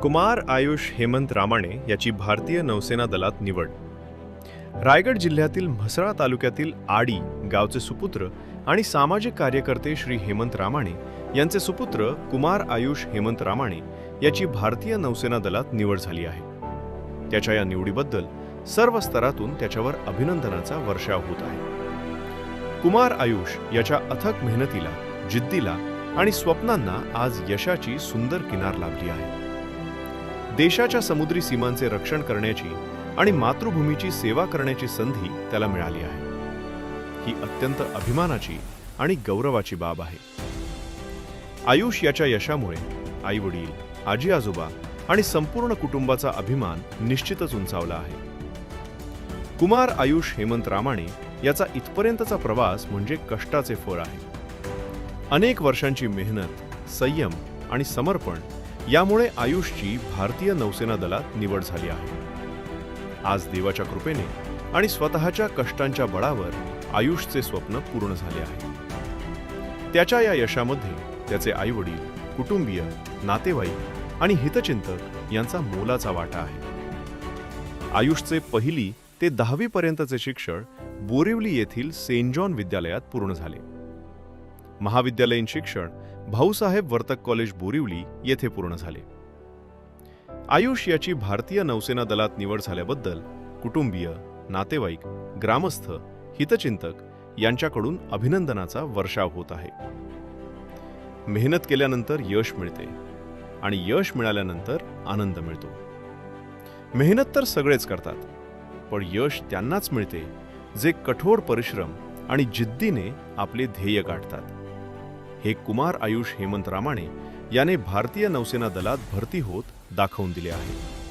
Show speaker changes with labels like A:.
A: कुमार आयुष हेमंत रामाणे याची भारतीय नौसेना दलात निवड. रायगड जिल्ह्यातील म्हसळा तालुक्यातील आडी गावचे सुपुत्र आणि सामाजिक कार्यकर्ते श्री हेमंत रामाणे यांचे सुपुत्र कुमार आयुष हेमंत रामाणे याची भारतीय नौसेना दलात निवड झाली आहे. त्याच्या या निवडीबद्दल सर्व स्तरातून त्याच्यावर अभिनंदनाचा वर्षाव होत आहे. कुमार आयुष याच्या अथक मेहनतीला, जिद्दीला आणि स्वप्नांना आज यशाची सुंदर किनार लाभली आहे. देशाच्या समुद्री सीमांचे रक्षण करण्याची आणि मातृभूमीची सेवा करण्याची संधी त्याला मिळाली आहे. ही अत्यंत अभिमानाची आणि गौरवाची बाब आहे. आयुष याच्या यशामुळे आई वडील, आजी आजोबा आणि संपूर्ण कुटुंबाचा अभिमान निश्चितच उंचावला आहे. कुमार आयुष हेमंत रामाणे याचा इथपर्यंतचा प्रवास म्हणजे कष्टाचे फळ आहे. अनेक वर्षांची मेहनत, संयम आणि समर्पण यामुळे आयुषची भारतीय नौसेना दलात निवड झाली आहे. आज देवाच्या कृपेने आणि स्वतःच्या कष्टांच्या बळावर आयुषचे स्वप्न पूर्ण झाले आहे. त्याच्या या यशामध्ये त्याचे आईवडील, कुटुंबीय, नातेवाईक आणि हितचिंतक यांचा मोलाचा वाटा आहे. आयुषचे 1ली ते 10वी पर्यंतचे शिक्षण बोरिवली येथील सेंट जॉन विद्यालयात पूर्ण झाले. महाविद्यालयीन शिक्षण भाऊसाहेब वर्तक कॉलेज बोरिवली येथे पूर्ण झाले. आयुष याची भारतीय नौसेना दलात निवड झाल्याबद्दल कुटुंबीय, नातेवाईक, ग्रामस्थ, हितचिंतक यांच्याकडून अभिनंदनाचा वर्षाव होत आहे. मेहनत केल्यानंतर यश मिळते आणि यश मिळाल्यानंतर आनंद मिळतो. मेहनत तर सगळेच करतात, पण यश त्यांनाच मिळते जे कठोर परिश्रम आणि जिद्दीने आपले ध्येय गाठतात. हे कुमार आयुष हेमंत रामाणे याने भारतीय नौसेना दलात भरती होत दाखवून दिले आहे.